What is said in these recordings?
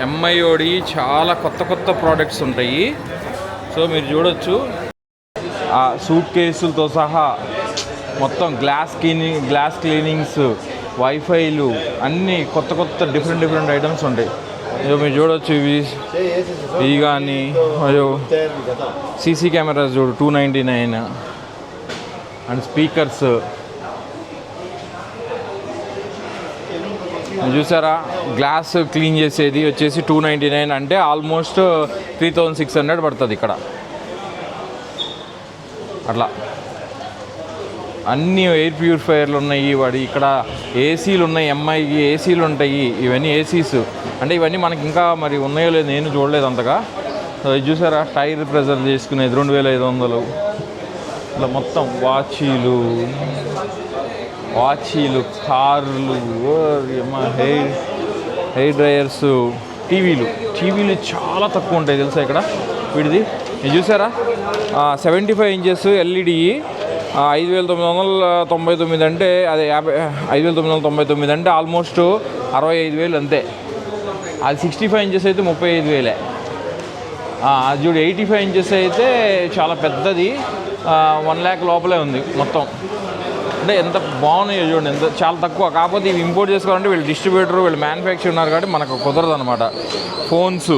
ఎంఐఓడి చాలా కొత్త కొత్త ప్రోడక్ట్స్ ఉంటాయి. సో మీరు చూడొచ్చు ఆ సూట్ కేసులతో సహా మొత్తం గ్లాస్ క్లీనింగ్స్, వైఫైలు అన్నీ కొత్త కొత్త డిఫరెంట్ ఐటమ్స్ ఉంటాయి. మీరు చూడొచ్చు ఇవి కానీ మరియు సీసీ కెమెరాస్ చూడు 299 అండ్ స్పీకర్స్ చూసారా. గ్లాస్ క్లీన్ చేసేది వచ్చేసి 299 అంటే ఆల్మోస్ట్ 3600 పడుతుంది ఇక్కడ. అట్లా అన్నీ ఎయిర్ ప్యూరిఫైయర్లు ఉన్నాయి. ఇక్కడ ఏసీలు ఉన్నాయి, ఎంఐకి ఏసీలు ఉంటాయి. ఇవన్నీ ఏసీస్ అంటే ఇవన్నీ మనకి ఇంకా మరి ఉన్నాయో లేదు నేను చూడలేదు అంతగా. ఇది చూసారా, టైర్ ప్రెజర్ చేసుకునేది 2500. ఇట్లా మొత్తం వాచీలు, కార్లు, హెయిర్ డ్రైయర్స్, టీవీలు చాలా తక్కువ ఉంటాయి తెలుసా ఇక్కడ వీటిది. ఇది చూసారా 75 ఇంచెస్ ఎల్ఈడి 5999 అంటే అదే 5999 అంటే ఆల్మోస్ట్ 65,000 అంతే. అది 65 ఇంచెస్ అయితే 35,000. అది చూడు 85 ఇంచెస్ అయితే చాలా పెద్దది, 1 lakh లోపలే ఉంది మొత్తం. అంటే ఎంత బాగున్నాయో చూడండి, ఎంత చాలా తక్కువ. కాకపోతే ఇవి ఇంపోర్ట్ చేసుకోవాలంటే వీళ్ళు డిస్ట్రిబ్యూటర్, వీళ్ళు మ్యానుఫ్యాక్చర్ ఉన్నారు కాబట్టి మనకు కుదరదు అనమాట. ఫోన్స్,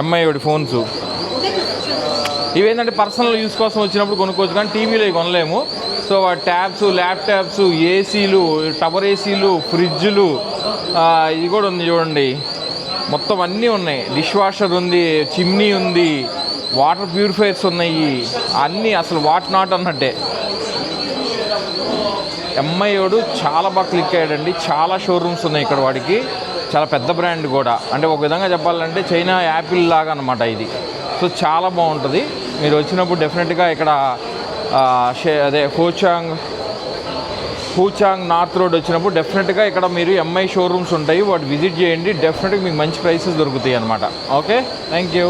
ఎంఐఓడి ఫోన్స్ ఇవేంటంటే పర్సనల్ యూస్ కోసం వచ్చినప్పుడు కొనుక్కోవచ్చు, కానీ టీవీలో ఇవి కొనలేము. సో ట్యాబ్స్, ల్యాప్టాప్స్, ఏసీలు, టవర్ ఏసీలు, ఫ్రిడ్జ్లు, ఇది కూడా ఉంది చూడండి, మొత్తం అన్నీ ఉన్నాయి. డిష్ వాషర్ ఉంది, చిమ్నీ ఉంది, వాటర్ ప్యూరిఫైయర్స్ ఉన్నాయి, అన్నీ అసలు వాట్ నాట్ అన్నట్టే. ఎంఐఓడు చాలా బాగా క్లిక్ అయ్యాడండి. చాలా షోరూమ్స్ ఉన్నాయి ఇక్కడ వాడికి, చాలా పెద్ద బ్రాండ్ కూడా. అంటే ఒక విధంగా చెప్పాలంటే చైనా యాపిల్ లాగా అనమాట ఇది. సో చాలా బాగుంటుంది. మీరు వచ్చినప్పుడు డెఫినెట్గా ఇక్కడ అదే హూచాంగ్ నార్త్ రోడ్ వచ్చినప్పుడు డెఫినెట్గా ఇక్కడ మీరు ఎంఐ షోరూమ్స్ ఉంటాయి, వాటి విజిట్ చేయండి. డెఫినెట్గా మీకు మంచి ప్రైసెస్ దొరుకుతాయి అనమాట. Okay, thank you.